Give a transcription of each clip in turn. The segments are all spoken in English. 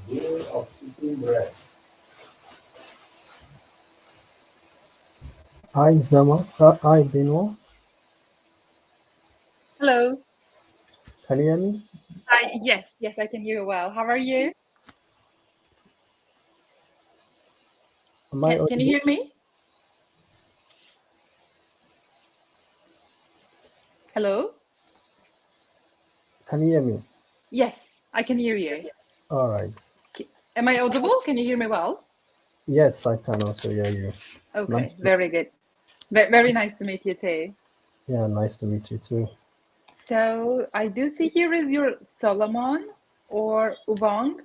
Way of eating bread. Hi, Zama. Hi, Bino. Hello. Can you hear me? Hi. Yes, I can hear you well. How are you? Am I Can you audible? hear me? Hello? Can you hear me? Yes, I can hear you. All right. Am I audible? Can you hear me well? Yes, I can also hear you. It's Okay, nice to, very good. Very nice to meet you too. yeah, nice to meet you too. So I do see here is your Solomon or Ubong?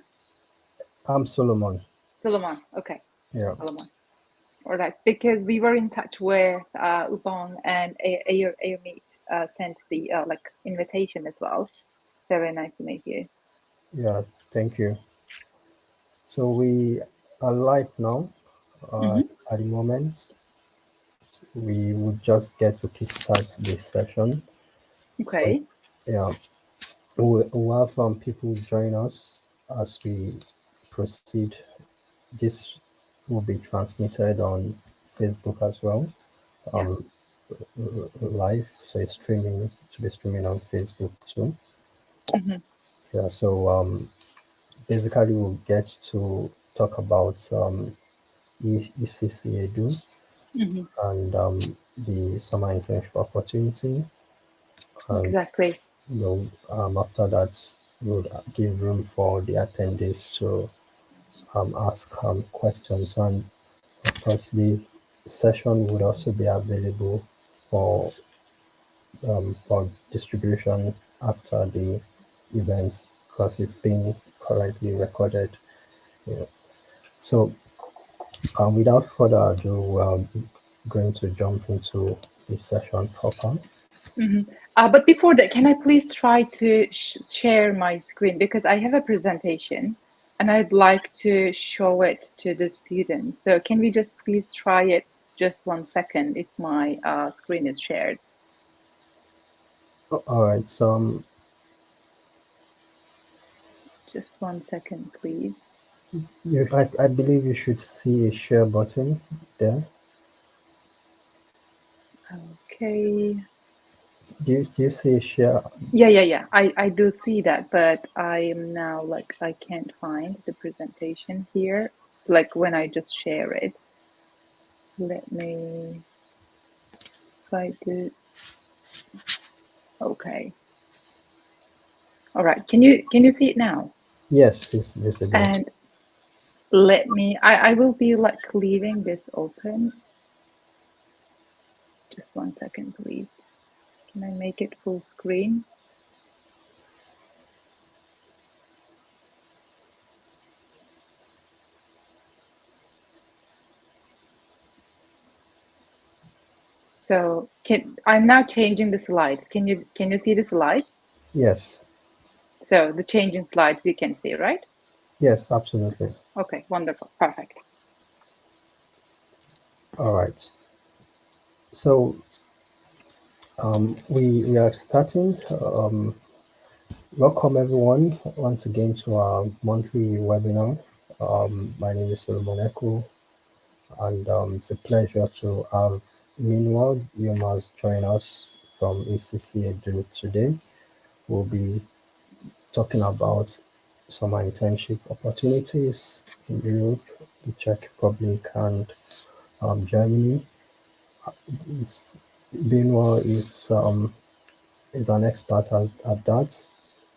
I'm Solomon. Solomon. Okay, Yeah. Solomon. All right, because we were in touch with Ubong and Ayomit sent the like invitation as well. Very nice to meet you. Yeah. Thank you. So we are live now. Uh, Mm-hmm. at the moment, we would just get to kickstart this session. So Okay. yeah, we'll have some people join us as we proceed. This will be transmitted on Facebook as well, Yeah. um, live. So it's streaming to be streaming on Facebook too. Mm-hmm. Yeah. So basically, we'll get to talk about ECC Edu Mm-hmm. and the summer internship opportunity, and Exactly. after that, we'll give room for the attendees to ask questions, and of course, the session would also be available for distribution after the events because it's being currently recorded. Yeah. So, without further ado, we're going to jump into the session proper. Mm-hmm. But before that, can I please try to share my screen because I have a presentation and I'd like to show it to the students. So can we just please try it just 1 second if my screen is shared? All right. So, Just 1 second, please. I believe you should see a share button there. Okay. Do you see a share? Yeah. I do see that, but I am now like I can't find the presentation here. Like when I just share it. Let me try to. Okay. All right. Can you see it now? Yes, it's visible. And let me. I will be like leaving this open. Just 1 second, please. Can I make it full screen? So I'm now changing the slides. Can you see the slides? Yes. So the changing slides you can see, right? Yes, absolutely. Okay, wonderful, perfect. All right. So we are starting. Welcome everyone once again to our monthly webinar. My name is Solomon Echo, and it's a pleasure to have Meanwhile you must join us from ECC Edu today. We'll be talking about summer internship opportunities in Europe, the Czech Republic, and Germany. It's, Benoit is an expert at that.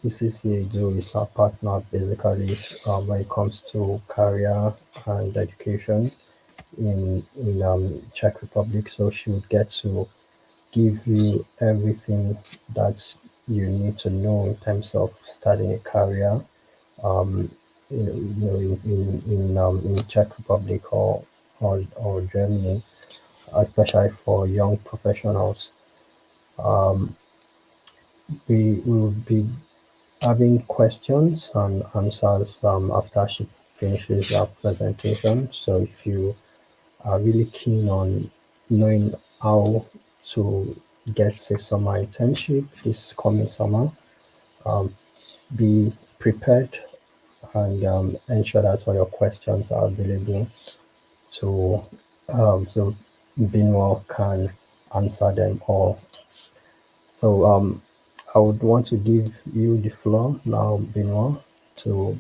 ECCADO is our partner basically when it comes to career and education in Czech Republic. So she would get to give you everything that you need to know in terms of starting a career, um, in Czech Republic or Germany, especially for young professionals. Um, we will be having questions and answers after she finishes her presentation. So if you are really keen on knowing how to get a summer internship this coming summer, um, be prepared and ensure that all your questions are available so so Binwell can answer them all. So I would want to give you the floor now, Binwell, to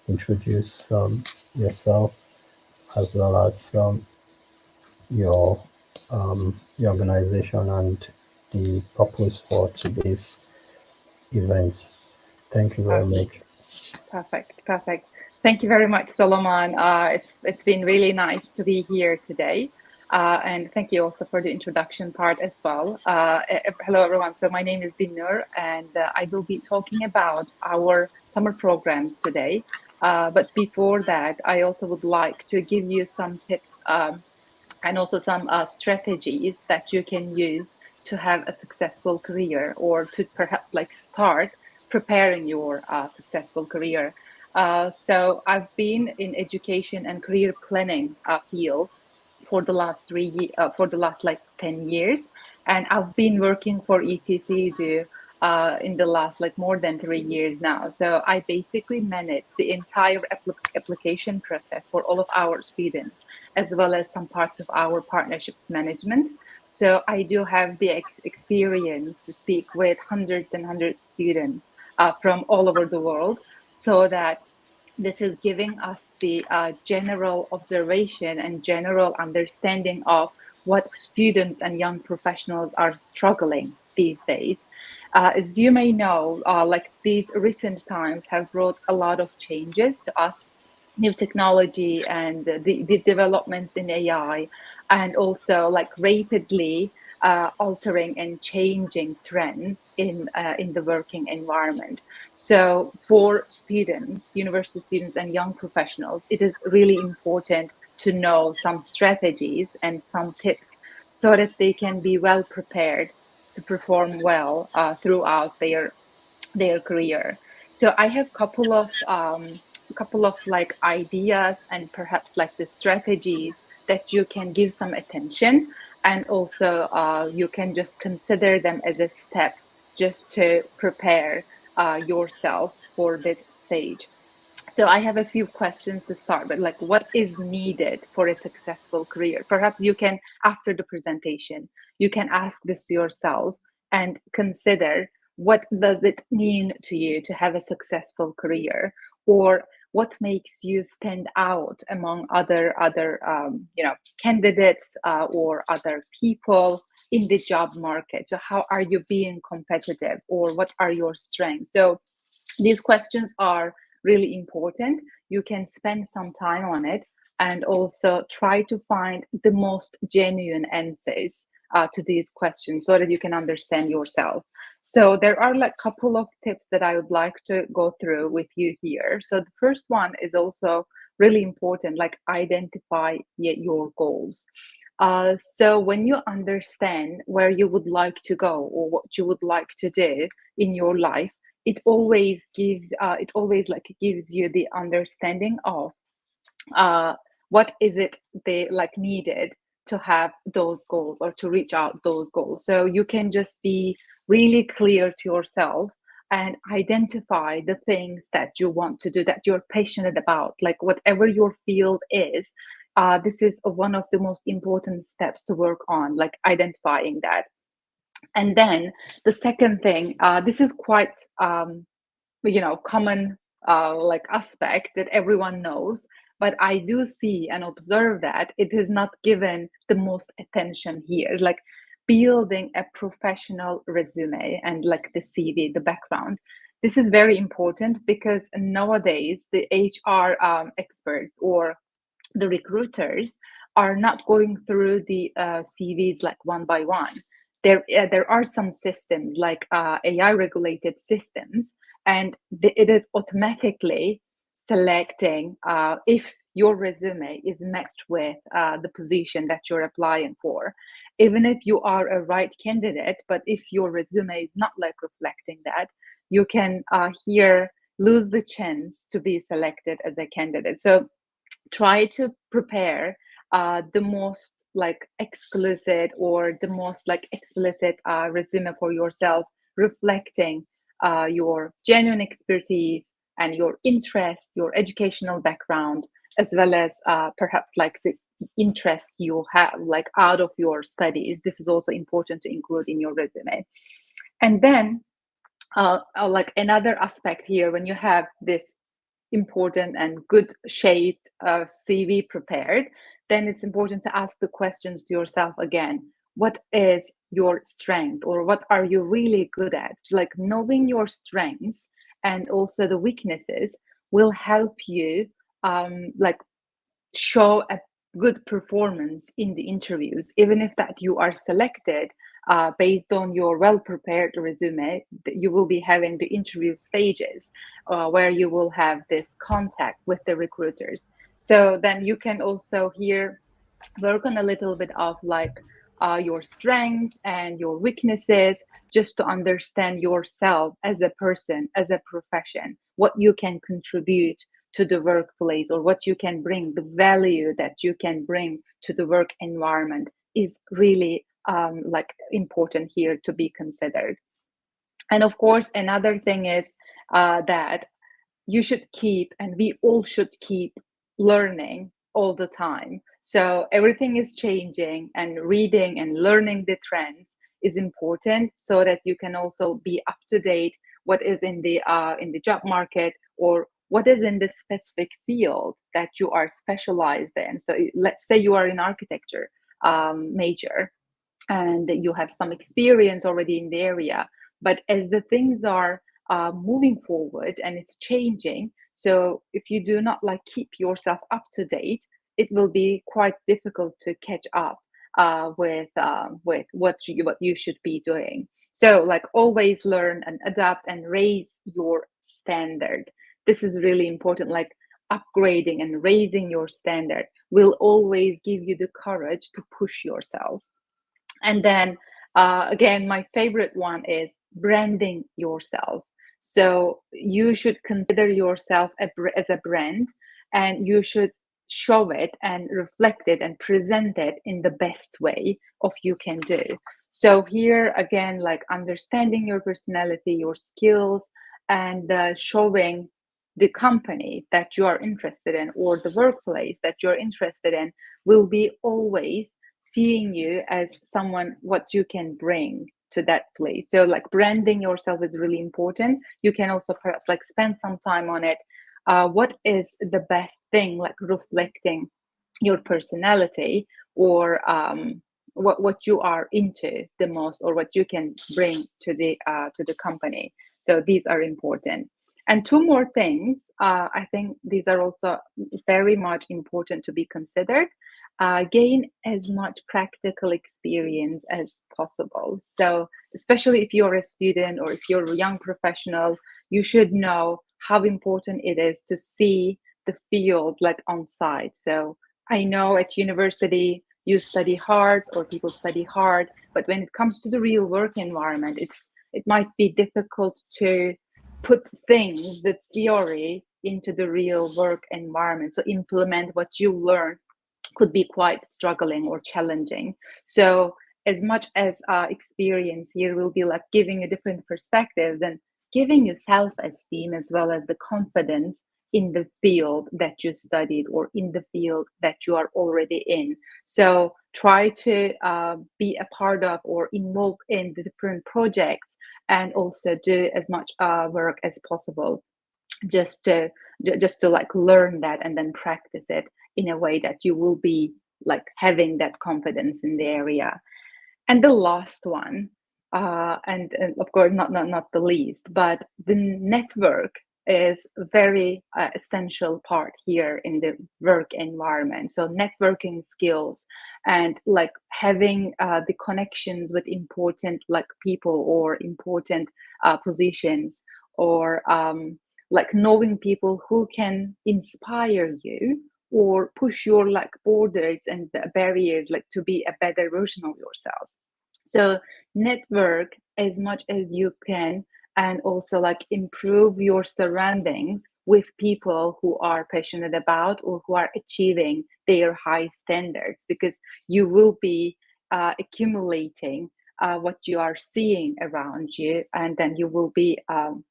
introduce yourself as well as your your organization and the purpose for today's event. Thank you very much. Perfect, perfect. Thank you very much, Solomon. It's been really nice to be here today, and thank you also for the introduction part as well. Hello, everyone. So my name is Binnur, and I will be talking about our summer programs today. But before that, I also would like to give you some tips and also some strategies that you can use to have a successful career or to perhaps like start preparing your successful career. So I've been in education and career planning field for the last for the last like 10 years, and I've been working for ECCEDU in the last like more than 3 years now. So I basically manage the entire application process for all of our students, as well as some parts of our partnerships management. So I do have the experience to speak with hundreds and hundreds of students from all over the world, so that this is giving us the general observation and general understanding of what students and young professionals are struggling these days. As you may know, like these recent times have brought a lot of changes to us, new technology and the developments in AI, and also like rapidly altering and changing trends in the working environment. So for students, university students and young professionals, it is really important to know some strategies and some tips so that they can be well prepared to perform well throughout their career. So I have couple of like ideas and perhaps like the strategies that you can give some attention, and also you can just consider them as a step just to prepare yourself for this stage. So I have a few questions to start, but like what is needed for a successful career? Perhaps you can, after the presentation, you can ask this to yourself and consider what does it mean to you to have a successful career, or what makes you stand out among other candidates or other people in the job market. So how are you being competitive, or what are your strengths? So these questions are really important. You can spend some time on it and also try to find the most genuine answers to these questions so that you can understand yourself. So there are like a couple of tips that I would like to go through with you here. So the first one is also really important, like identify your goals. So when you understand where you would like to go or what you would like to do in your life, it always like gives you the understanding of uh, what is it they like needed to have those goals or to reach out those goals. So you can just be really clear to yourself and identify the things that you want to do, that you're passionate about, like whatever your field is. This is one of the most important steps to work on, like identifying that. And then the second thing, this is quite common like aspect that everyone knows, but I do see and observe that it is not given the most attention here, like building a professional resume and like the CV, the background. This is very important because nowadays the HR experts or the recruiters are not going through the CVs like one by one. There are some systems like AI regulated systems, and it is automatically selecting if your resume is matched with the position that you're applying for. Even if you are a right candidate, but if your resume is not like reflecting that, you can here lose the chance to be selected as a candidate. So try to prepare the most like exclusive or the most like explicit resume for yourself, reflecting your genuine expertise, and your interest, your educational background, as well as perhaps like the interest you have like out of your studies. This is also important to include in your resume. And then like another aspect here, when you have this important and good shaped CV prepared, then it's important to ask the questions to yourself again. What is your strength, or what are you really good at? Like knowing your strengths and also the weaknesses will help you like show a good performance in the interviews, even if that you are selected based on your well-prepared resume. You will be having the interview stages where you will have this contact with the recruiters. So then you can also here work on a little bit of like your strengths and your weaknesses, just to understand yourself as a person, as a profession, what you can contribute to the workplace, or what you can bring, the value that you can bring to the work environment is really like important here to be considered. And of course, another thing is that you should keep, and we all should keep learning all the time. So everything is changing, and reading and learning the trends is important, so that you can also be up to date what is in the job market, or what is in the specific field that you are specialized in. So let's say you are in architecture major, and you have some experience already in the area, but as the things are moving forward and it's changing, so if you do not like keep yourself up to date, it will be quite difficult to catch up with what you should be doing. So like always learn and adapt and raise your standard. This is really important. Like upgrading and raising your standard will always give you the courage to push yourself. And then again, my favorite one is branding yourself. So you should consider yourself as a brand, and you should show it and reflect it and present it in the best way of you can do. So here again, like understanding your personality, your skills, and showing the company that you are interested in, or the workplace that you're interested in, will be always seeing you as someone what you can bring to that place. So like branding yourself is really important. You can also perhaps like spend some time on it. What is the best thing, like reflecting your personality, or what you are into the most, or what you can bring to the company. So these are important. And two more things, I think these are also very much important to be considered. Gain as much practical experience as possible. So, especially if you're a student or if you're a young professional, you should know how important it is to see the field like on site. So, I know at university you study hard, or people study hard, but when it comes to the real work environment, it might be difficult to put things, the theory, into the real work environment. So implement what you learn could be quite struggling or challenging. So as much as experience here will be like giving you different perspectives and giving you self-esteem, as well as the confidence in the field that you studied, or in the field that you are already in. So try to be a part of or involved in the different projects, and also do as much work as possible, just to like learn that and then practice it in a way that you will be like having that confidence in the area. And the last one, and of course not the least, but the network is very essential part here in the work environment. So networking skills, and like having the connections with important like people, or important positions, or like knowing people who can inspire you, or push your like borders and barriers, like to be a better version of yourself. So network as much as you can, and also like improve your surroundings with people who are passionate about, or who are achieving their high standards, because you will be accumulating what you are seeing around you, and then you will be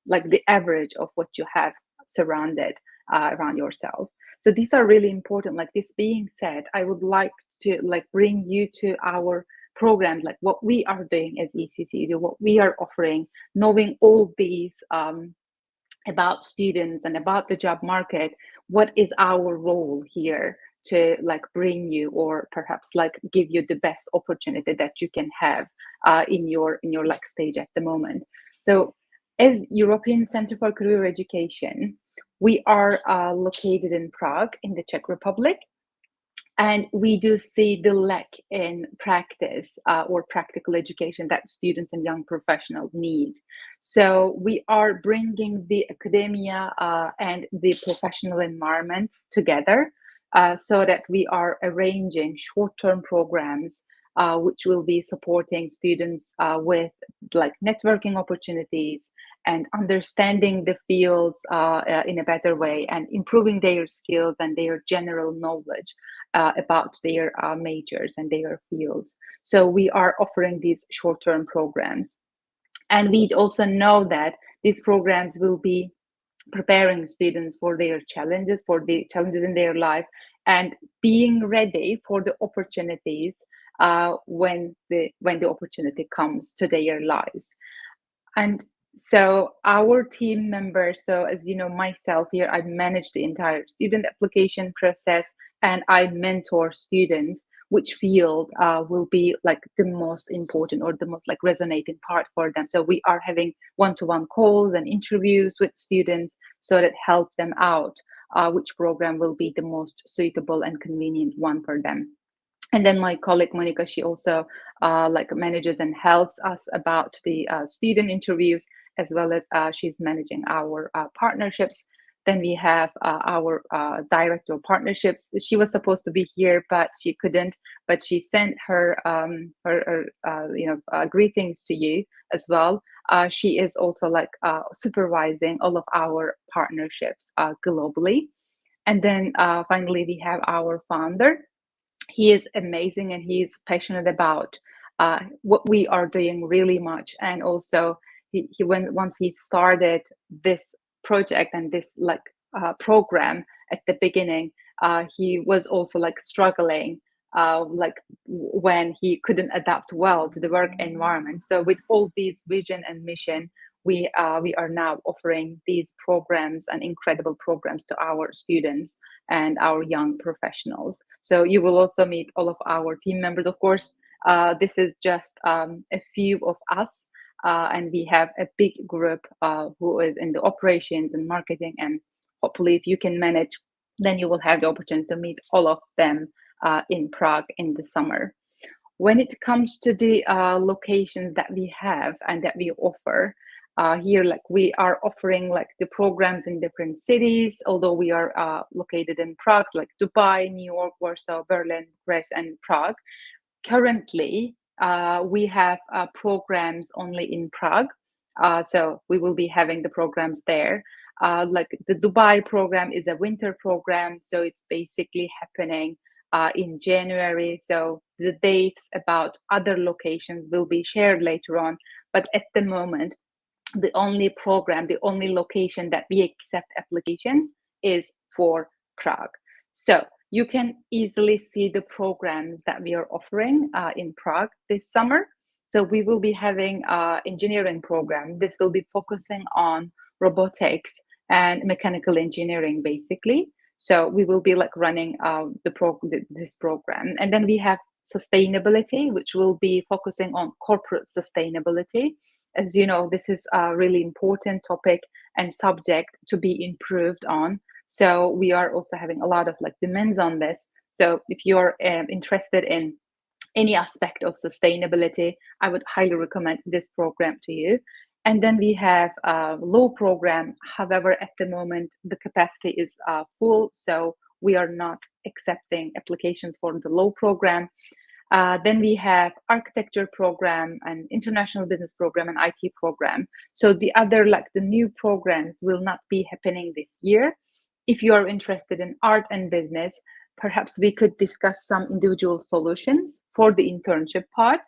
like the average of what you have surrounded around yourself. So these are really important. Like, this being said, I would like to like bring you to our programs, like what we are doing as ECC, what we are offering, knowing all these about students and about the job market. What is our role here to like bring you, or perhaps like give you the best opportunity that you can have in your like stage at the moment. So as European Center for Career Education, we are located in Prague in the Czech Republic, and we do see the lack in practice or practical education that students and young professionals need. So we are bringing the academia and the professional environment together, so that we are arranging short-term programs which will be supporting students with like networking opportunities and understanding the fields in a better way, and improving their skills and their general knowledge about their majors and their fields. So we are offering these short-term programs. And we also know that these programs will be preparing students for their challenges, for the challenges in their life, and being ready for the opportunities when the opportunity comes to their lives. And so our team members, so as you know, myself here, I manage the entire student application process, and I mentor students which field will be like the most important or the most like resonating part for them. So we are having one-to-one calls and interviews with students so that help them out which program will be the most suitable and convenient one for them. And then my colleague Monica, she also like manages and helps us about the student interviews, as well as she's managing our partnerships. Then we have our director of partnerships. She was supposed to be here, but she couldn't. But she sent her greetings to you as well. She is also like supervising all of our partnerships globally. And then finally, we have our founder. He is amazing, and he is passionate about what we are doing really much. And also he when once he started this project and this like program at the beginning, he was also like struggling when he couldn't adapt well to the work environment. So with all these vision and mission, we are now offering these programs and incredible programs to our students and our young professionals. So you will also meet all of our team members. Of course, this is just a few of us, and we have a big group who is in the operations and marketing. And hopefully, if you can manage, then you will have the opportunity to meet all of them in Prague in the summer. When it comes to the locations that we have and that we offer, here, like we are offering like the programs in different cities, although we are located in Prague, like Dubai, New York, Warsaw, Berlin, Brest, and Prague. Currently, we have programs only in Prague. So we will be having the programs there. Like the Dubai program is a winter program, so it's basically happening in January. So the dates about other locations will be shared later on. But at the moment, the only program, the only location that we accept applications is for Prague. So you can easily see the programs that we are offering in Prague this summer. So we will be having engineering program. This will be focusing on robotics and mechanical engineering, basically. So we will be like running this program. And then we have sustainability, which will be focusing on corporate sustainability. As you know, this is a really important topic and subject to be improved on. So we are also having a lot of like demands on this. So if you're interested in any aspect of sustainability, I would highly recommend this program to you. And then we have a law program. However, at the moment, the capacity is full. So we are not accepting applications for the law program. Then we have architecture program and international business program and IT program. So the other, like the new programs will not be happening this year. If you are interested in art and business, perhaps we could discuss some individual solutions for the internship part.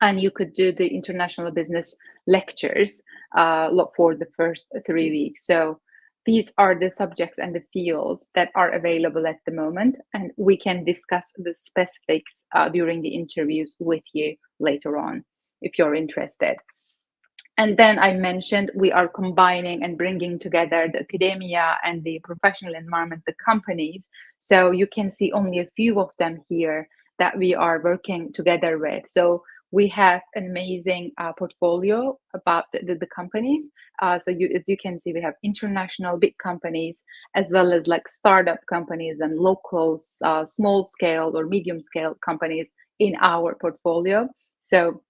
And you could do the international business lectures for the first 3 weeks. So these are the subjects and the fields that are available at the moment, and we can discuss the specifics during the interviews with you later on if you're interested. And then I mentioned we are combining and bringing together the academia and the professional environment, the companies. So you can see only a few of them here that we are working together with. So we have an amazing portfolio about the companies. So as you can see, we have international big companies, as well as like startup companies and local small scale or medium scale companies in our portfolio. So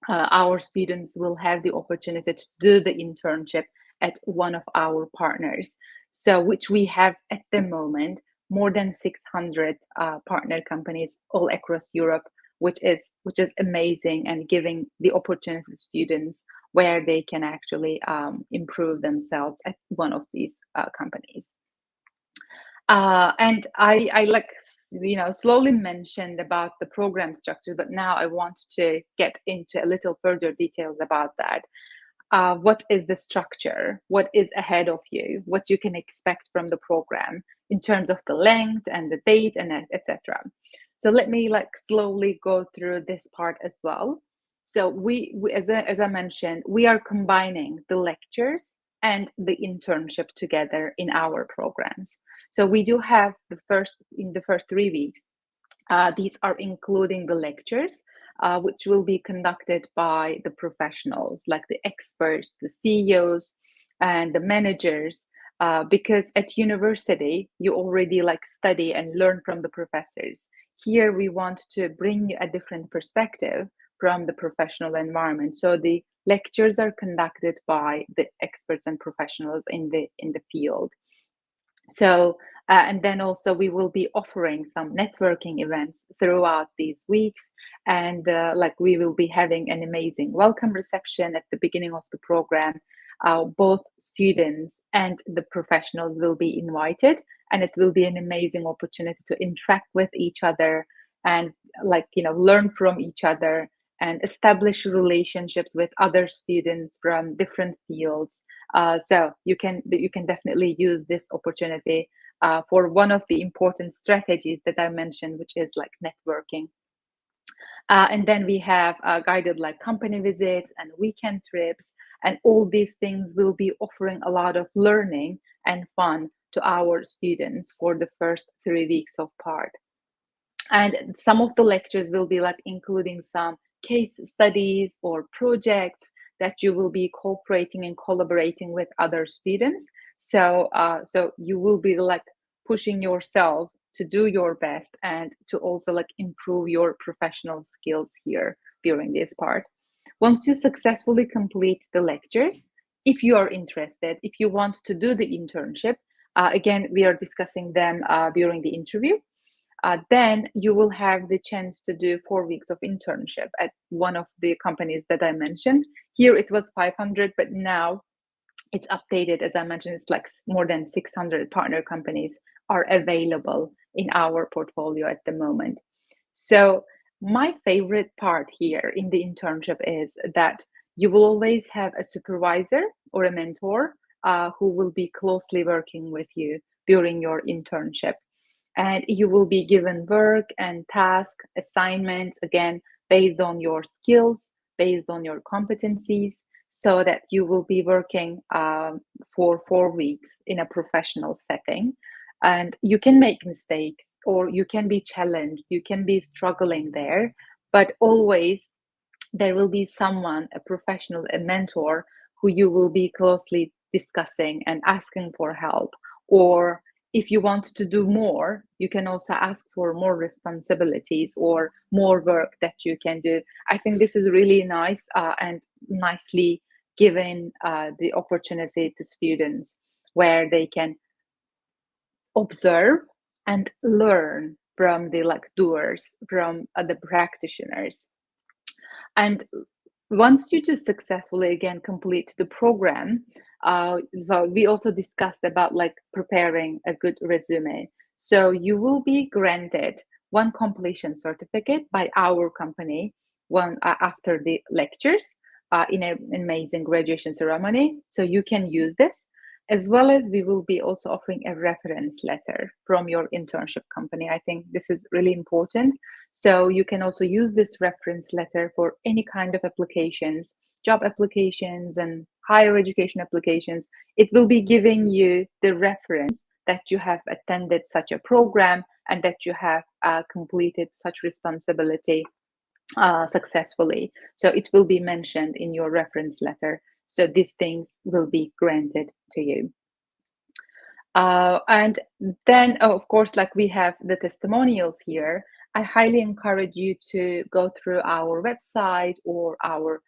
our students will have the opportunity to do the internship at one of our partners. So, which we have at the moment, more than 600 partner companies all across Europe, which is amazing and giving the opportunity to students where they can actually improve themselves at one of these companies. And I like slowly mentioned about the program structure, but now I want to get into a little further details about that. What is the structure? What is ahead of you? What you can expect from the program in terms of the length and the date and etc. So let me like slowly go through this part as well. So we as I mentioned, we are combining the lectures and the internship together in our programs. So we do have in the first 3 weeks. These are including the lectures, which will be conducted by the professionals, like the experts, the CEOs, and the managers. Because at university, you already like study and learn from the professors. Here, we want to bring you a different perspective from the professional environment. So the lectures are conducted by the experts and professionals in the field. So, and then also we will be offering some networking events throughout these weeks. And like we will be having an amazing welcome reception at the beginning of the program. Both students and the professionals will be invited, and it will be an amazing opportunity to interact with each other and learn from each other and establish relationships with other students from different fields. So you can definitely use this opportunity for one of the important strategies that I mentioned, which is like networking. And then we have guided like company visits and weekend trips, and all these things will be offering a lot of learning and fun to our students for the first 3 weeks of part. And some of the lectures will be like including some case studies or projects that you will be cooperating and collaborating with other students. So you will be like pushing yourself to do your best and to also like improve your professional skills here during this part. Once you successfully complete the lectures, if you are interested, if you want to do the internship, again, we are discussing them during the interview. Then you will have the chance to do 4 weeks of internship at one of the companies that I mentioned. Here it was 500, but now it's updated. As I mentioned, it's like more than 600 partner companies are available in our portfolio at the moment. So my favorite part here in the internship is that you will always have a supervisor or a mentor who will be closely working with you during your internship, and you will be given work and task assignments, again based on your skills, based on your competencies, so that you will be working for 4 weeks in a professional setting. And you can make mistakes, or you can be challenged, you can be struggling there, but always there will be someone, a professional, a mentor, who you will be closely discussing and asking for help. Or if you want to do more, you can also ask for more responsibilities or more work that you can do. I think this is really nice and nicely given the opportunity to students, where they can observe and learn from the like doers, from the practitioners. And once you just successfully again complete the program, so we also discussed about like preparing a good resume. So you will be granted one completion certificate by our company one after the lectures in an amazing graduation ceremony. So you can use this. as well as we will be also offering a reference letter from your internship company. I think this is really important. So you can also use this reference letter for any kind of applications, job applications and higher education applications. It will be giving you the reference that you have attended such a program and that you have completed such responsibility successfully. So it will be mentioned in your reference letter. So these things will be granted to you. And then, of course, like we have the testimonials here, I highly encourage you to go through our website or our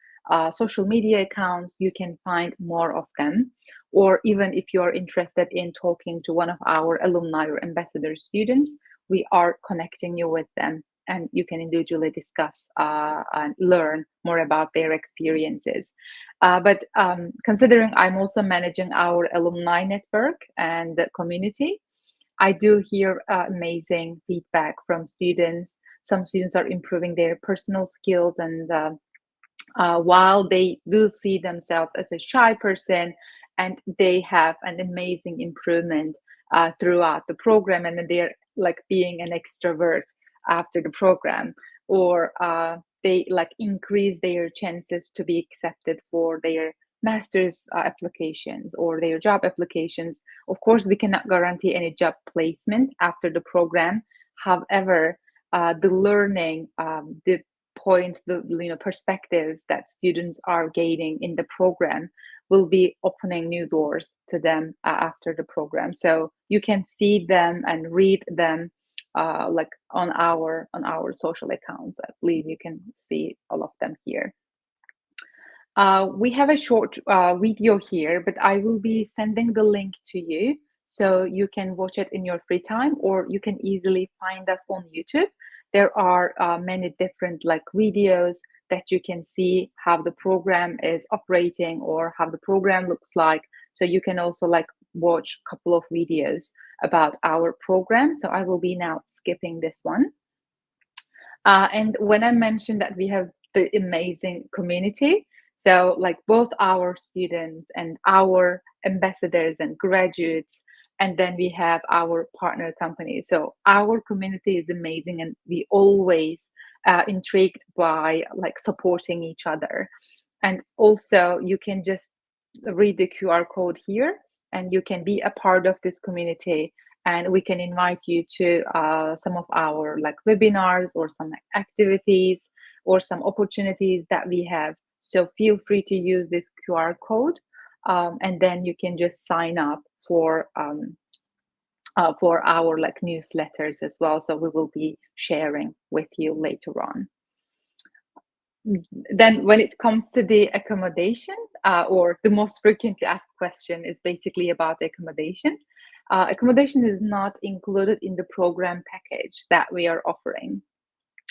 social media accounts. You can find more of them. Or even if you're interested in talking to one of our alumni or ambassador students, we are connecting you with them and you can individually discuss and learn more about their experiences. But considering I'm also managing our alumni network and the community, I do hear amazing feedback from students. Some students are improving their personal skills, and while they do see themselves as a shy person, and they have an amazing improvement throughout the program, and then they're like being an extrovert after the program, or they like increase their chances to be accepted for their master's applications or their job applications. Of course, we cannot guarantee any job placement after the program. However, the learning, the points, the perspectives that students are gaining in the program will be opening new doors to them after the program. So you can see them and read them like on our social accounts. I believe you can see all of them here. We have a short video here, but I will be sending the link to you so you can watch it in your free time, or you can easily find us on YouTube. There are many different like videos that you can see how the program is operating or how the program looks like. So you can also like watch a couple of videos about our program. So I will be now skipping this one. And when I mentioned that we have the amazing community, so like both our students and our ambassadors and graduates, and then we have our partner companies. So our community is amazing, and we always intrigued by like supporting each other. And also you can just read the QR code here, and you can be a part of this community, and we can invite you to some of our like webinars or some activities or some opportunities that we have. So feel free to use this QR code, and then you can just sign up for our like newsletters as well. So we will be sharing with you later on. Then when it comes to the accommodation, or the most frequently asked question is basically about accommodation. Accommodation is not included in the program package that we are offering.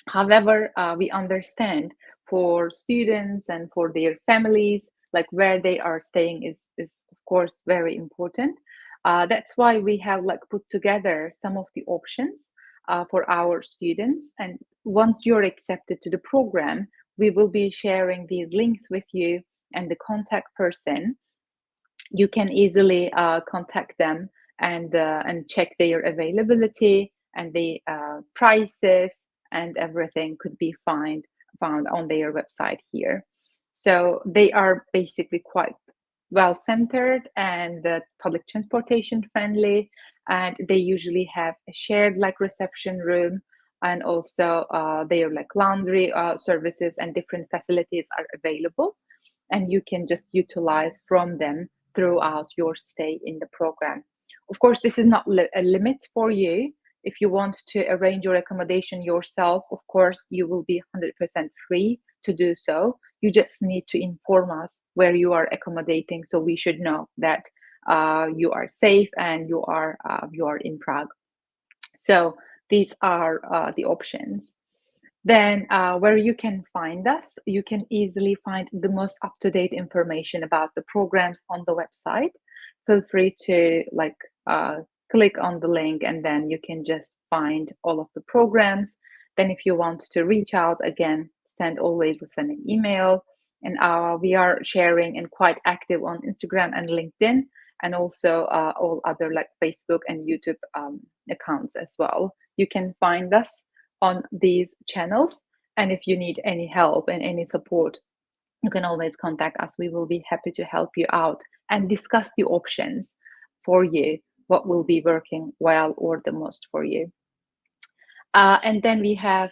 However, we understand for students and for their families, like where they are staying is of course very important. That's why we have like put together some of the options for our students. And once you're accepted to the program, we will be sharing these links with you and the contact person. You can easily contact them and check their availability and the prices, and everything could be found on their website here. So they are basically quite well centered and public transportation friendly, and they usually have a shared like reception room, and also their like laundry services and different facilities are available, and you can just utilize from them throughout your stay in the program. Of course, this is not a limit for you. If you want to arrange your accommodation yourself, of course, you will be 100% free to do so. You just need to inform us where you are accommodating, so we should know that you are safe and you are in Prague. So these are the options. Then where you can find us, you can easily find the most up-to-date information about the programs on the website. Feel free to like click on the link, and then you can just find all of the programs. Then if you want to reach out again, always send an email. And we are sharing and quite active on Instagram and LinkedIn. and also all other like Facebook and YouTube accounts as well. You can find us on these channels. And if you need any help and any support, you can always contact us. We will be happy to help you out and discuss the options for you, what will be working well or the most for you. And then we have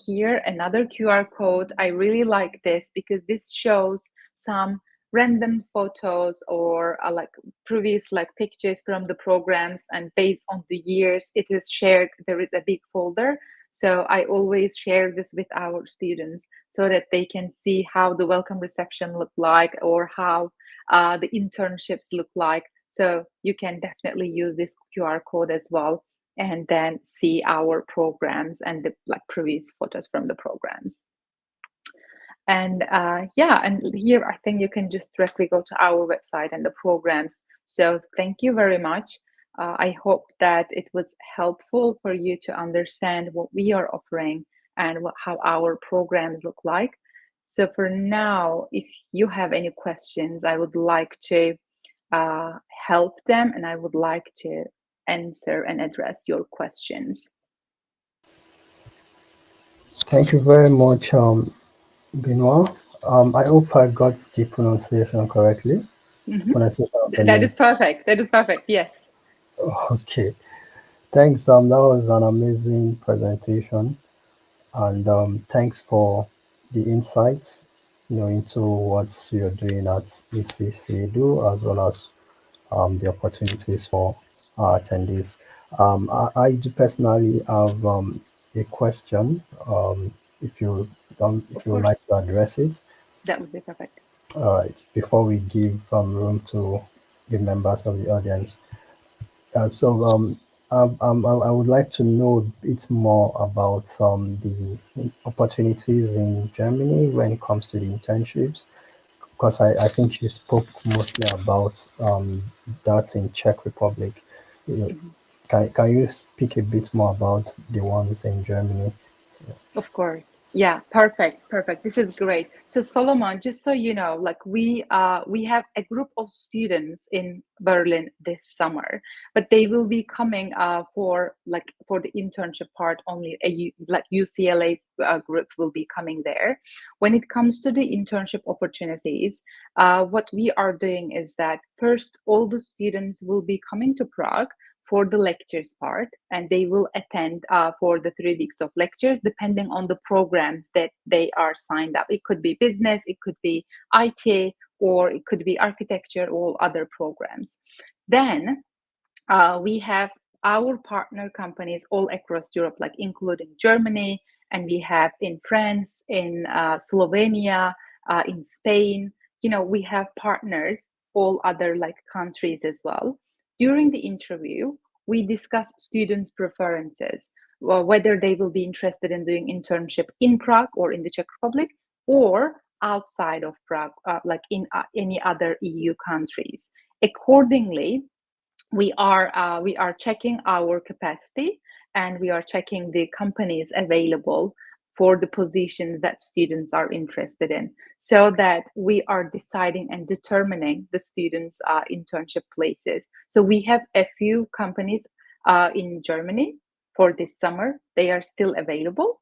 here another QR code. I really like this because this shows some random photos or like previous like pictures from the programs, and based on the years it is shared. There is a big folder. So I always share this with our students so that they can see how the welcome reception look like, or how the internships look like. So you can definitely use this QR code as well, and then see our programs and the like previous photos from the programs. And yeah, and here I think you can just directly go to our website and the programs. So thank you very much. I hope that it was helpful for you to understand what we are offering and how our programs look like. So for now, if you have any questions, I would like to help them, and I would like to answer and address your questions. Thank you very much, Benoit. I hope I got the pronunciation correctly. Mhm. Pronunciation of the That name. is perfect. That is perfect. Yes. Okay. Thanks. That was an amazing presentation, and thanks for the insights, into what you're doing at ECCDU, as well as the opportunities for our attendees. I do personally have a question. If you if Of you would course. like to address it. That would be perfect. All right. Before we give room to the members of the audience, so I would like to know a bit more about the opportunities in Germany when it comes to the internships, because I think you spoke mostly about that in Czech Republic. You know, Mhm. can you speak a bit more about the ones in Germany? Of course. Yeah, perfect. Perfect. This is great. So Solomon, just so you know, like we have a group of students in Berlin this summer, but they will be coming for like for the internship part only. Like UCLA group will be coming there. When it comes to the internship opportunities, what we are doing is that first all the students will be coming to Prague for the lectures part, and they will attend for the 3 weeks of lectures depending on the programs that they are signed up. It could be business, it could be IT, or it could be architecture, or other programs. Then we have our partner companies all across Europe, like including Germany, and we have in France, in Slovenia, in Spain. We have partners all other like countries as well. During the interview, we discuss students' preferences, whether they will be interested in doing internship in Prague or in the Czech Republic, or outside of Prague, like in any other EU countries. Accordingly, we are checking our capacity, and we are checking the companies available for the positions that students are interested in, so that we are deciding and determining the students internship places. So we have a few companies in Germany for this summer. They are still available.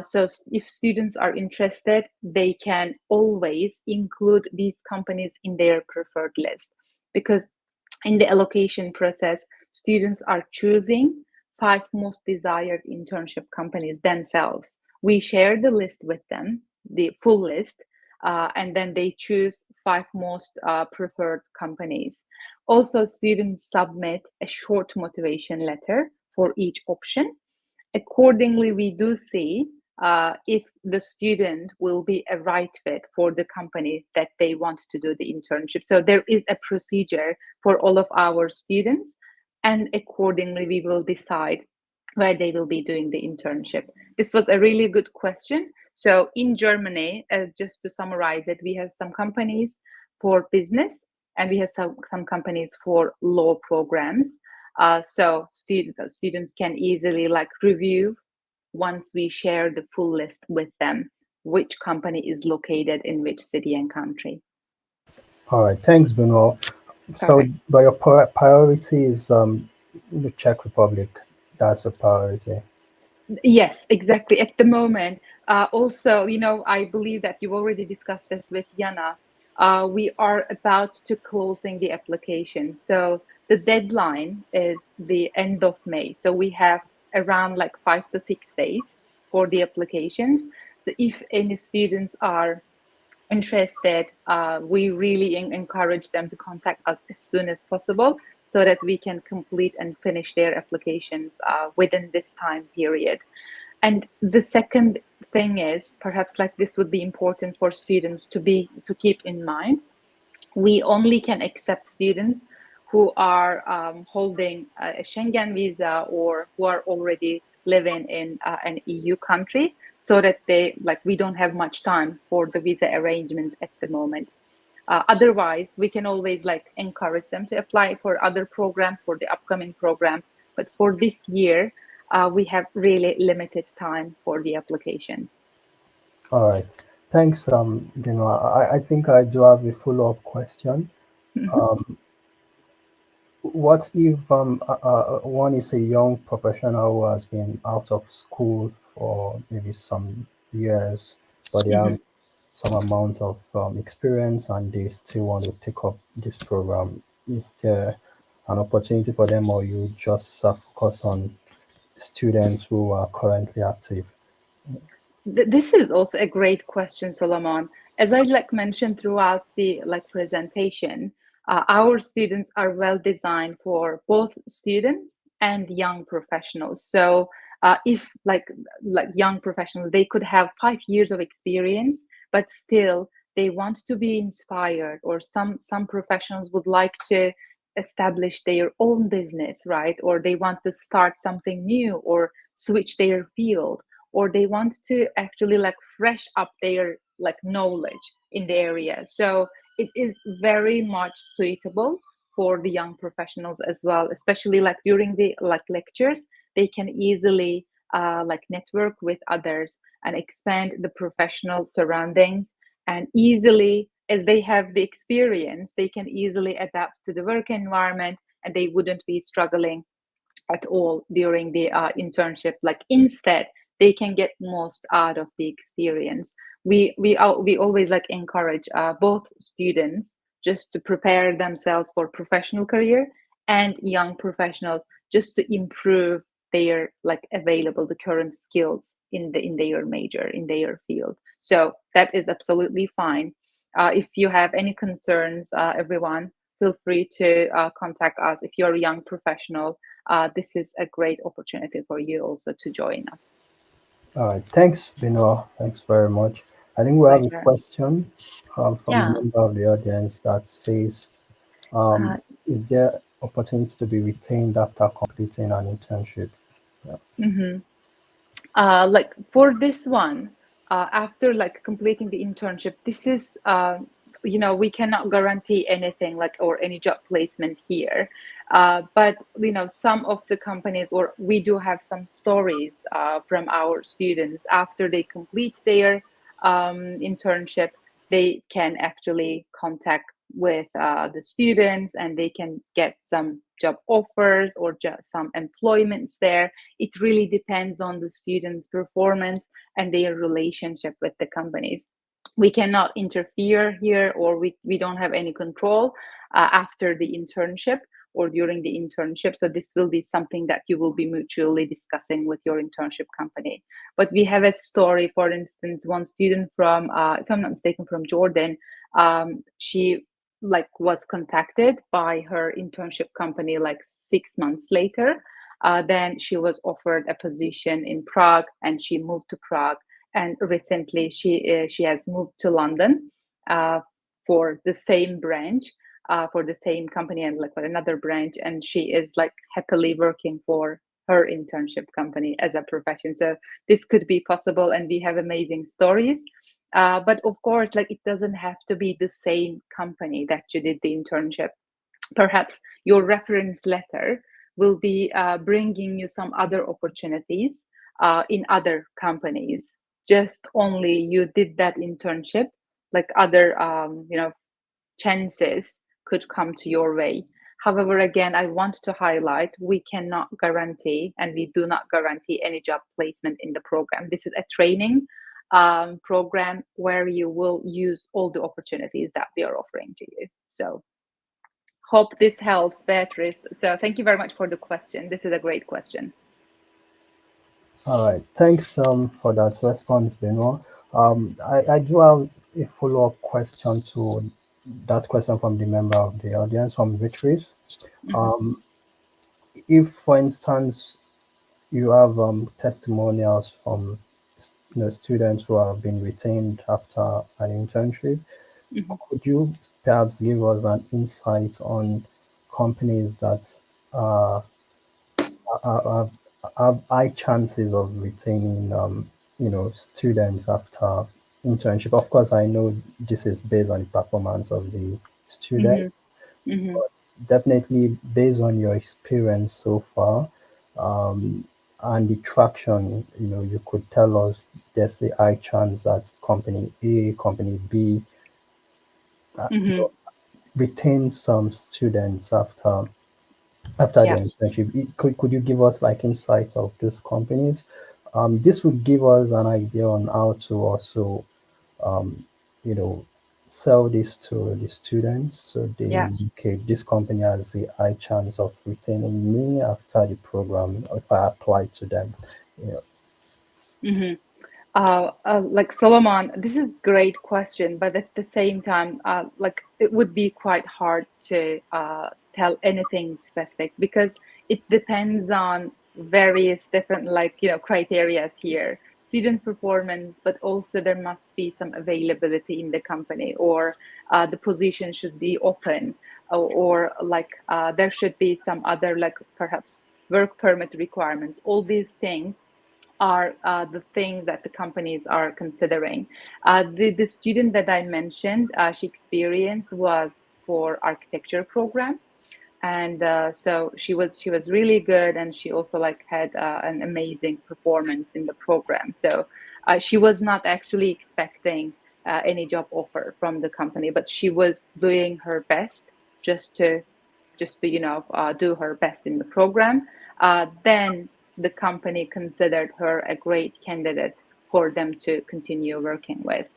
So if students are interested, they can always include these companies in their preferred list, because in the allocation process, students are choosing 5 most desired internship companies themselves. We share the list with them, the full list, and then they choose 5 most preferred companies. Also, students submit a short motivation letter for each option. Accordingly, we do see if the student will be a right fit for the company that they want to do the internship. So there is a procedure for all of our students, and accordingly, we will decide where they will be doing the internship. This was a really good question. So in Germany, just to summarize it, we have some companies for business, and we have some companies for law programs. So students can easily like review, once we share the full list with them, which company is located in which city and country. All right. Thanks, Benoit. So, Perfect. but your priority is the Czech Republic. That's a priority. Yes, exactly. At the moment, also, I believe that you've already discussed this with Yana. We are about to closing the application. So the deadline is the end of May. So we have around like 5 to 6 days for the applications. So if any students are interested, we really encourage them to contact us as soon as possible so that we can complete and finish their applications within this time period. And the second thing is perhaps like this would be important for students to keep in mind. We only can accept students who are holding a Schengen visa or who are already living in an EU country, so that we don't have much time for the visa arrangements at the moment. Otherwise, we can always like encourage them to apply for other programs, for the upcoming programs. But for this year, we have really limited time for the applications. All right. Thanks. I think I do have a follow-up question. Mhm, Um, what if one is a young professional who has been out of school for maybe some years, but they have mhm. some amount of experience and they still want to take up this program? Is there an opportunity for them, or you just focus on students who are currently active? This is also a great question, Solomon. As I like mentioned throughout the like presentation, our students are well designed for both students and young professionals. So if like young professionals, they could have 5 years of experience, but still they want to be inspired, or some professionals would like to establish their own business, right? Or they want to start something new or switch their field, or they want to actually like fresh up their like knowledge in the area. So it is very much suitable for the young professionals as well, especially like during the like lectures. They can easily like network with others and expand the professional surroundings, and easily, as they have the experience, they can easily adapt to the work environment, and they wouldn't be struggling at all during the internship. Like instead, they can get most out of the experience. We always like encourage both students just to prepare themselves for professional career, and young professionals just to improve their like available the current skills in their major, in their field. So that is absolutely fine. If you have any concerns, everyone, feel free to contact us. If you're a young professional, this is a great opportunity for you also to join us. All right. Thanks, Benoit. Thanks very much. I think we have a Pleasure. question from a Yeah. member of the audience that says, Uh, is there opportunity to be retained after completing an internship? Yeah. mhm. Like for this one, after like completing the internship, this is we cannot guarantee anything like or any job placement here. But some of the companies, or we do have some stories from our students after they complete their internship, they can actually contact with the students, and they can get some job offers or just some employments there. It really depends on the students' performance and their relationship with the companies. We cannot interfere here, or we don't have any control after the internship or during the internship. So this will be something that you will be mutually discussing with your internship company. But we have a story, for instance, one student from, if I'm not mistaken, from Jordan. She like was contacted by her internship company like 6 months later. Then she was offered a position in Prague, and she moved to Prague. And recently, she has moved to London uh, for the same branch, for the same company, and like with another branch. And she is like happily working for her internship company as a profession. So this could be possible, and we have amazing stories. But of course, like it doesn't have to be the same company that you did the internship. Perhaps your reference letter will be bringing you some other opportunities in other companies. Just only you did that internship, like other chances could come to your way. However, again, I want to highlight we cannot guarantee and we do not guarantee any job placement in the program. This is a training program where you will use all the opportunities that we are offering to you. So, hope this helps, Beatrice. So, thank you very much for the question. This is a great question. All right. Thanks for that response, Benoit. I do have a follow-up question to that question from the member of the audience, from Victories. Mhm. Um, if, for instance, you have testimonials from students who have been retained after an internship, Mhm. could you perhaps give us an insight on companies that uh, have, have high chances of retaining students after internship? Of course, I know this is based on the performance of the student, Mhm. Mhm. but definitely based on your experience so far, um, and the traction, you could tell us there's a high chance that company A, company B, uh, you Mhm. know, retains some students after the Yeah. internship. Could you give us like insights of those companies? This would give us an idea on how to also, um, you know, sell this to the students. So Yeah. okay, this company has a high chance of retaining me after the program if I apply to them. Yeah. Mhm. Like Solomon, this is great question, but at the same time, like it would be quite hard to tell anything specific because it depends on various different criterias here, student performance, but also there must be some availability in the company, or the position should be open, or there should be some other like perhaps work permit requirements. All these things are the things that the companies are considering. The student that I mentioned, she experienced was for architecture program, and so she was really good, and she also like had an amazing performance in the program. So she was not actually expecting any job offer from the company, but she was doing her best just to do her best in the program. Then the company considered her a great candidate for them to continue working with.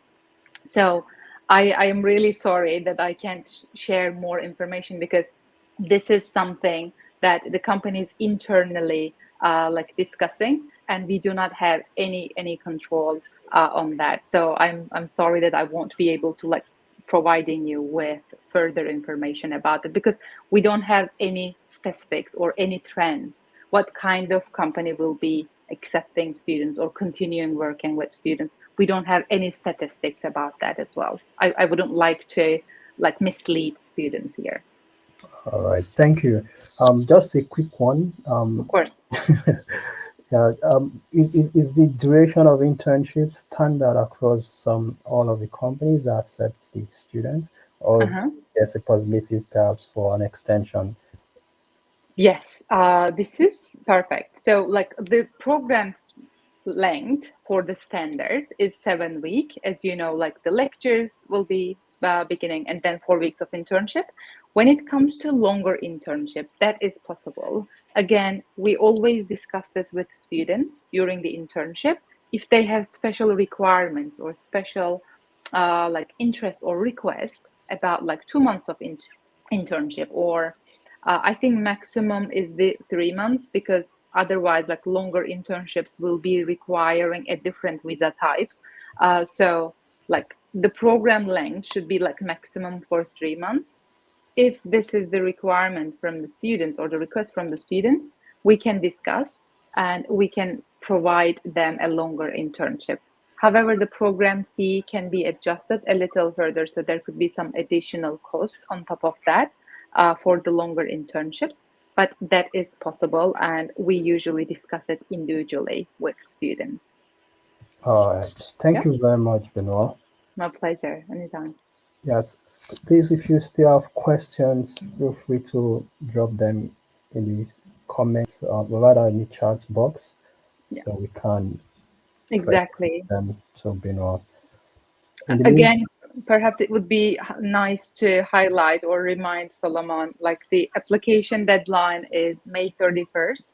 So I am really sorry that I can't share more information because this is something that the company is internally like discussing, and we do not have any control on that. So I'm sorry that I won't be able to like providing you with further information about it because we don't have any specifics or any trends. What kind of company will be accepting students or continuing working with students? We don't have any statistics about that as well. I wouldn't like to like mislead students here. All right. Thank you. Just a quick one. Of course. Yeah, is the duration of internships standard across all of the companies that accept the students, or Uh-huh. there's a possibility perhaps for an extension? Yes, this is perfect. So, like the program's length for the standard is 7 week. As you know, like the lectures will be beginning, and then 4 weeks of internship. When it comes to longer internship, that is possible. Again, we always discuss this with students during the internship. If they have special requirements or special like interest or request about like 2 months of internship, or I think maximum is the 3 months because otherwise, like longer internships will be requiring a different visa type. So, like the program length should be like maximum for 3 months. If this is the requirement from the students or the request from the students, we can discuss and we can provide them a longer internship. However, the program fee can be adjusted a little further, so there could be some additional cost on top of that for the longer internships, but that is possible, and we usually discuss it individually with students. All right. Thank Yeah, you very much, Benoit. my pleasure. Anytime. Yes. Please, if you still have questions, feel free to drop them in the comments, or rather in the chat box, Yeah, so we can present exactly. them to Benoit. In the Again, meantime, perhaps it would be nice to highlight or remind Solomon, like the application deadline is May 31st.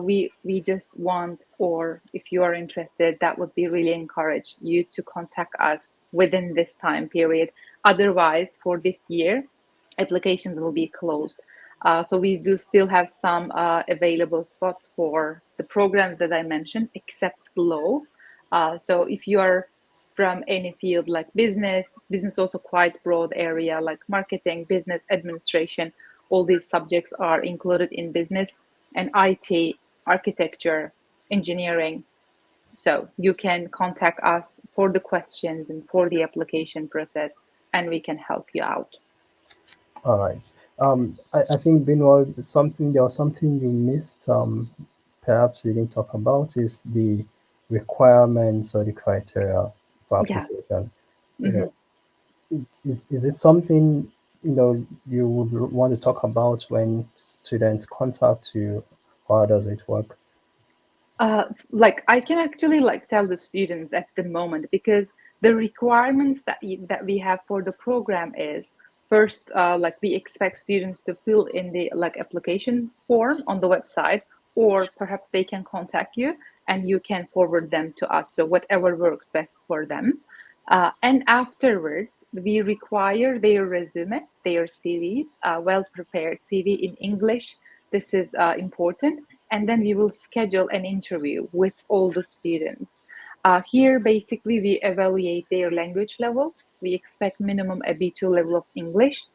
We just want, or if you are interested, that would be really encourage you to contact us within this time period. Otherwise, for this year, applications will be closed. So we do still have some available spots for the programs that I mentioned, except law. So if you are from any field like business also quite broad area like marketing, business administration, all these subjects are included in business, and IT, architecture, engineering. So you can contact us for the questions and for the application process, and we can help you out. All right. I think Benoit, there was something you missed. Perhaps we didn't talk about is the requirements or the criteria for Yeah. application. You Mhm. know, is it something you would want to talk about when students contact you? How does it work? Like I can actually like tell the students at the moment, because the requirements that we have for the program is first, like we expect students to fill in the like application form on the website, or perhaps they can contact you and you can forward them to us. So whatever works best for them. And afterwards, we require their resume, their CVs, well prepared CV in English. This is important, and then we will schedule an interview with all the students. Here, basically, we evaluate their language level. We expect minimum a B2 level of English,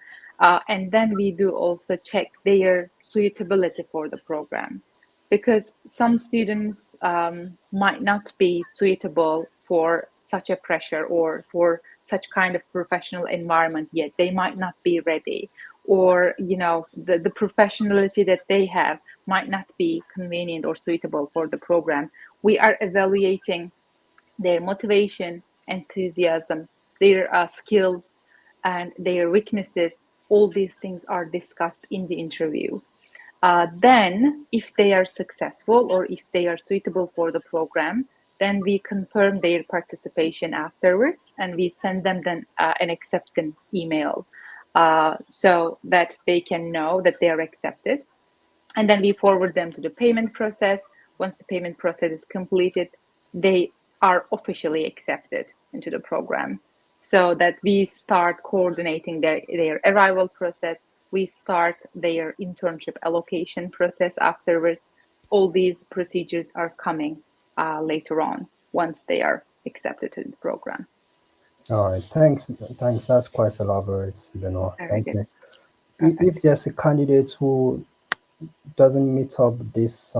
and then we do also check their suitability for the program, because some students might not be suitable for such a pressure or for such kind of professional environment yet. They might not be ready, or the professionality that they have might not be convenient or suitable for the program. We are evaluating their motivation, enthusiasm, their skills, and their weaknesses. All these things are discussed in the interview. Then, if they are successful or if they are suitable for the program, then we confirm their participation afterwards, and we send them then an acceptance email, so that they can know that they are accepted. And then we forward them to the payment process. Once the payment process is completed, they are officially accepted into the program, so that we start coordinating their arrival process. We start their internship allocation process afterwards. All these procedures are coming later on once they are accepted to the program. All right. Thanks. That's quite elaborate, Benoit. Very Thank good. you. If Perfect. there's a candidate who doesn't meet up this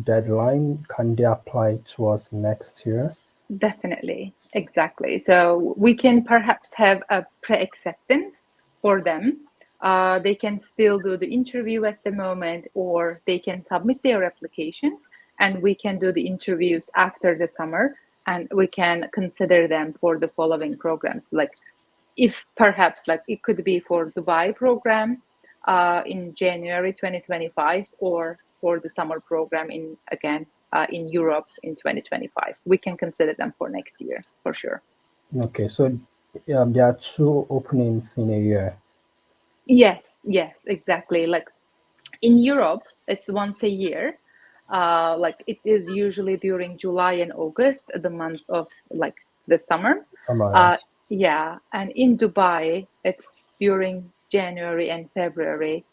deadline, can they apply to us next year? Definitely, exactly. So we can perhaps have a pre-acceptance for them. They can still do the interview at the moment, or they can submit their applications, and we can do the interviews after the summer, and we can consider them for the following programs. Like if perhaps like it could be for Dubai program in January 2025, or for the summer program in again in Europe in 2025. We can consider them for next year for sure. Okay, so there are two openings in a year. Yes, exactly. Like in Europe, it's once a year. Like it is usually during July and August, the months of like the summer. Uh, Summarize. yeah, and in Dubai, it's during January and February,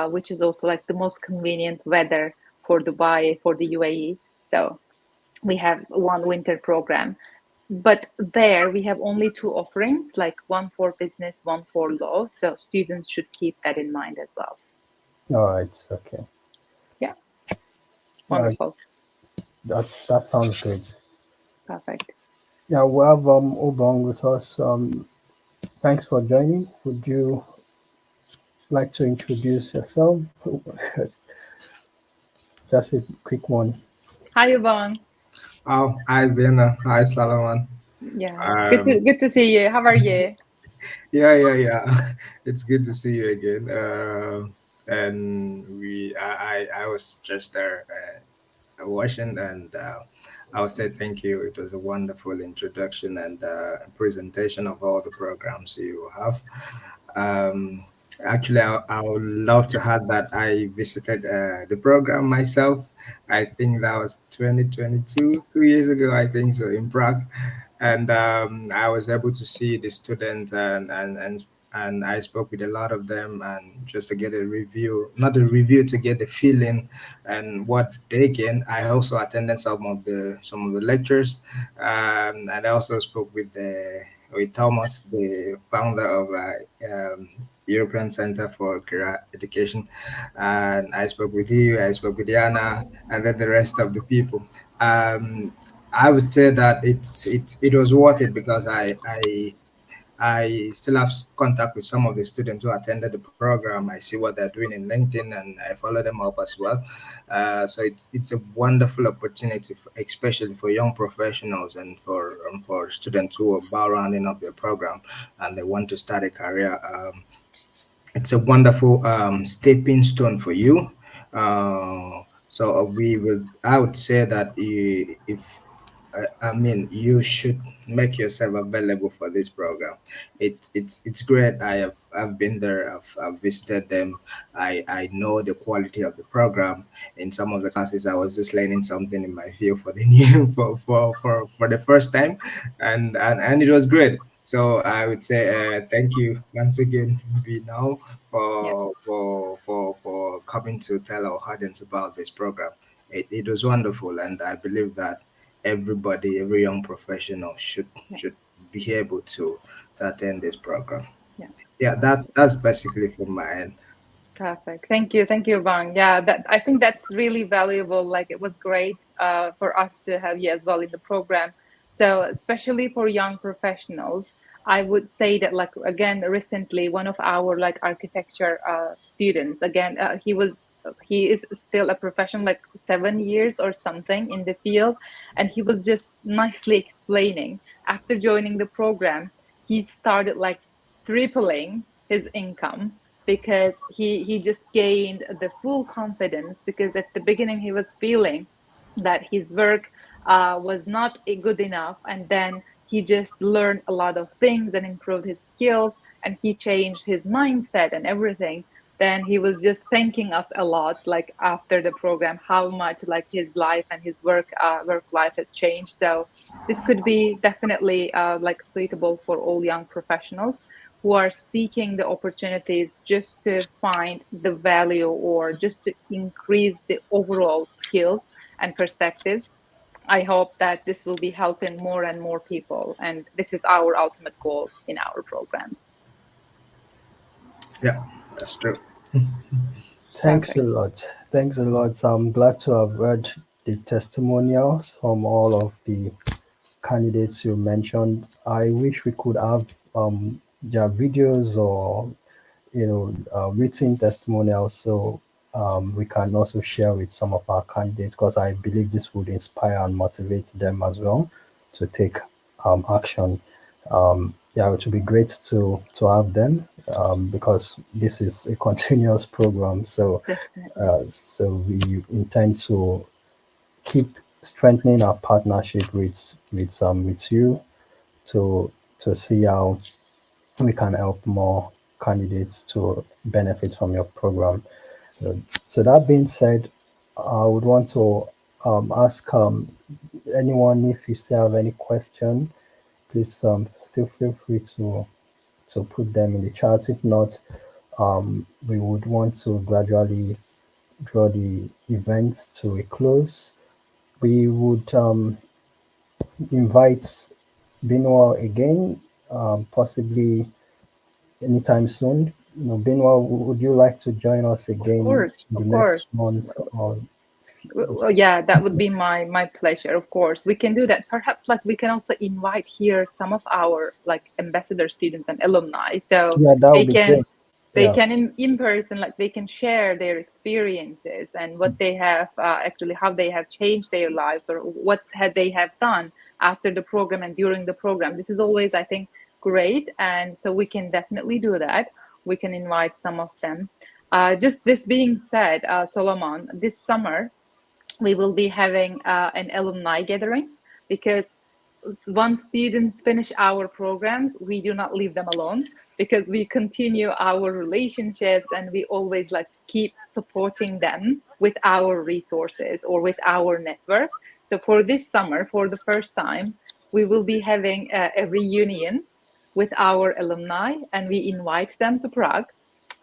which is also like the most convenient weather for Dubai, for the UAE. So we have one winter program. But there we have only two offerings, like one for business, one for law. So students should keep that in mind as well. All right. Okay. Yeah, All right. wonderful. That sounds good. Perfect. Yeah, we have Obong with us. Thanks for joining. Would you like to introduce yourself? Just a quick one. Hi, Yvonne. Oh, hi Vienna. Hi Salaman. Yeah, Um, good to see you. How are you? yeah. It's good to see you again. And I was just there Washington, and I'll say thank you. It was a wonderful introduction and presentation of all the programs you have. Um, Actually, I would love to add that I visited the program myself. I think that was 2022, 3 years ago, I think so, in Prague. And I was able to see the students, and I spoke with a lot of them, and just to get a review, not a review, to get the feeling and what they gain. I also attended some of the lectures, and I also spoke with Thomas, the founder of European Center for Career Education, and I spoke with you. I spoke with Diana, and then the rest of the people. Um, I would say that it was worth it because I still have contact with some of the students who attended the program. I see what they're doing in LinkedIn, and I follow them up as well. So it's a wonderful opportunity, especially for young professionals and for students who are about rounding up their program and they want to start a career. It's a wonderful stepping stone for you. So we will. I would say that if I mean, you should make yourself available for this program. It's great. I've been there. I've visited them. I know the quality of the program. In some of the classes, I was just learning something in my field for the new for the first time, and it was great. So I would say thank you once again, be now Yeah, for coming to tell our audience about this program. It was wonderful, and I believe that every young professional yeah, should be able to attend this program. yeah. Yeah, that's basically from my end. Perfect. Thank you, Bang. Yeah, that I think that's really valuable. Like it was great for us to have you as well in the program. So especially for young professionals, I would say that like again recently one of our like architecture students again he is still a professional like 7 years or something in the field, and he was just nicely explaining after joining the program he started like tripling his income because he just gained the full confidence because at the beginning he was feeling that his work was not good enough, and then he just learned a lot of things and improved his skills, and he changed his mindset and everything. Then he was just thanking us a lot like after the program how much like his life and his work life has changed. So this could be definitely like suitable for all young professionals who are seeking the opportunities just to find the value or just to increase the overall skills and perspectives. I hope that this will be helping more and more people, and this is our ultimate goal in our programs. Yeah, that's true. Thanks a Perfect. lot. Thanks a lot. I'm glad to have heard the testimonials from all of the candidates you mentioned. I wish we could have their videos or written testimonials so we can also share with some of our candidates because I believe this would inspire and motivate them as well to take action. Yeah, it would be great to have them because this is a continuous program. Definitely. So we intend to keep strengthening our partnership with you to see how we can help more candidates to benefit from your program. So, so that being said, I would want to ask anyone if you still have any question, please still feel free to put them in the chat. If not, we would want to gradually draw the event to a close. We would invite Benoit again, possibly anytime soon. Benoit, would you like to join us Of again course, in the of course. next month? Or Well, yeah, that would be my pleasure. Of course, we can do that. Perhaps like we can also invite here some of our like ambassador students and alumni, so yeah, that they would be can great. Yeah, in person like they can share their experiences and what they have actually how they have changed their lives or what had they have done after the program and during the program. This is always I think great, and so we can definitely do that. We can invite some of them. Just this being said, Solomon, this summer we will be having an alumni gathering, because once students finish our programs, we do not leave them alone, because we continue our relationships and we always like keep supporting them with our resources or with our network. So for this summer, for the first time, we will be having a reunion with our alumni, and we invite them to Prague,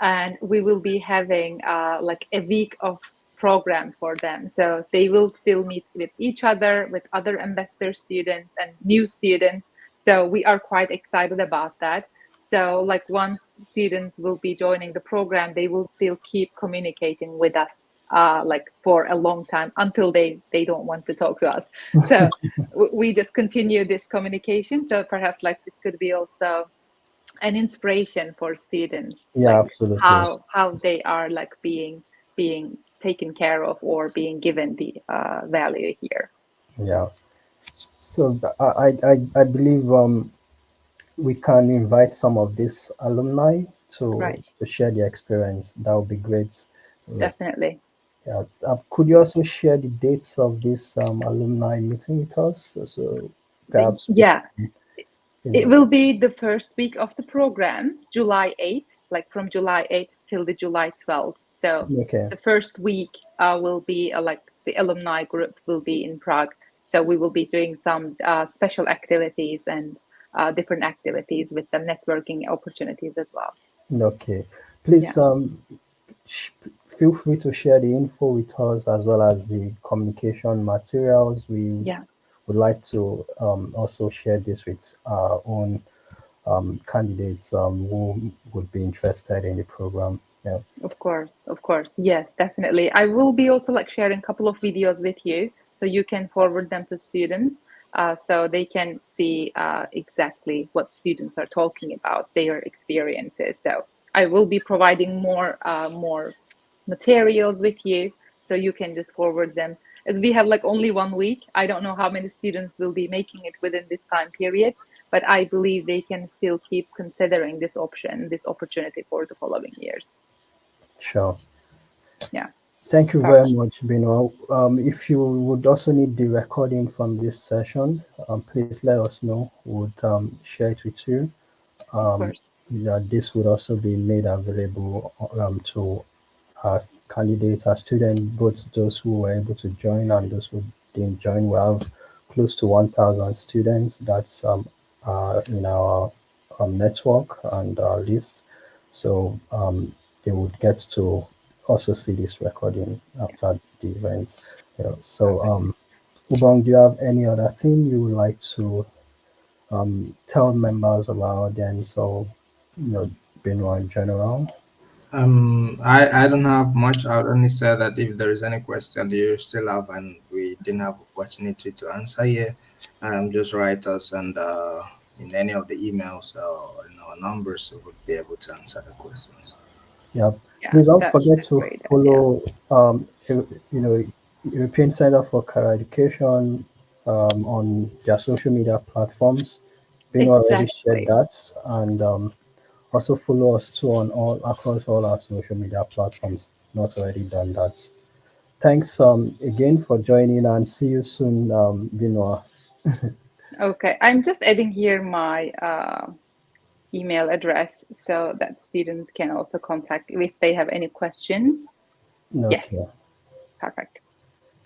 and we will be having like a week of program for them. So they will still meet with each other, with other ambassador students and new students. So we are quite excited about that. So like once students will be joining the program, they will still keep communicating with us like for a long time, until they don't want to talk to us. So we just continue this communication. So perhaps like this could be also an inspiration for students, Yeah, like absolutely. how they are like being taken care of or being given the value here. Yeah. So I believe we can invite some of these alumni Right, to share their experience. That would be great. Like, definitely. yeah. Could you also share the dates of this alumni meeting with us? So perhaps we Yeah, can, you it know, will be the first week of the program, July 8th, like from July 8th till the July 12th. So okay, the first week will be like the alumni group will be in Prague. So we will be doing some special activities and different activities with the networking opportunities as well. okay. Please Yeah, sh- feel free to share the info with us as well as the communication materials. We yeah, would like to also share this with our own candidates who would be interested in the program. Yeah, of course, of course. Yes, definitely. I will be also like sharing a couple of videos with you, so you can forward them to students, so they can see exactly what students are talking about, their experiences. So I will be providing more materials with you, so you can just forward them. As we have like only 1 week, I don't know how many students will be making it within this time period, but I believe they can still keep considering this option, this opportunity for the following years. sure. Yeah, Thank you very perfect. much, Bino. If you would also need the recording from this session, please let us know. We would share it with you. Of Um, course. yeah, this would also be made available to our candidates, our students, both those who were able to join and those who didn't join. We have close to 1,000 students that's in our network and our list. So they would get to also see this recording after the event. Yeah. So, Perfect. Ubong, do you have any other thing you would like to tell members of our audience or, Benoit in general? I don't have much. I would only say that if there is any question you still have and we didn't have opportunity to answer here, just write us and in any of the emails or in our numbers, we would be able to answer the questions. Yeah, Yeah, please don't that's forget a to great idea. follow, European Center for Career Education on their social media platforms. Beno already shared Exactly. that, and also follow us too on all across all our social media platforms. Not already done that. Thanks again for joining, and see you soon, Benoit. Okay, I'm just adding here my email address so that students can also contact if they have any questions. Yes, Okay. perfect.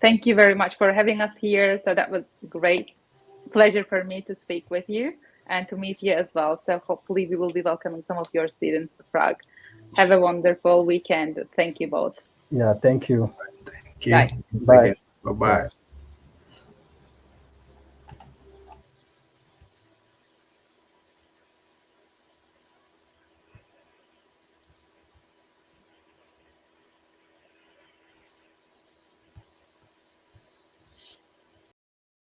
Thank you very much for having us here. So that was great pleasure for me to speak with you and to meet you as well. So hopefully we will be welcoming some of your students to Prague. Have a wonderful weekend. Thank you both. Yeah. Thank you. Thank you. Bye. Thanks Bye. again. Bye Yeah. bye.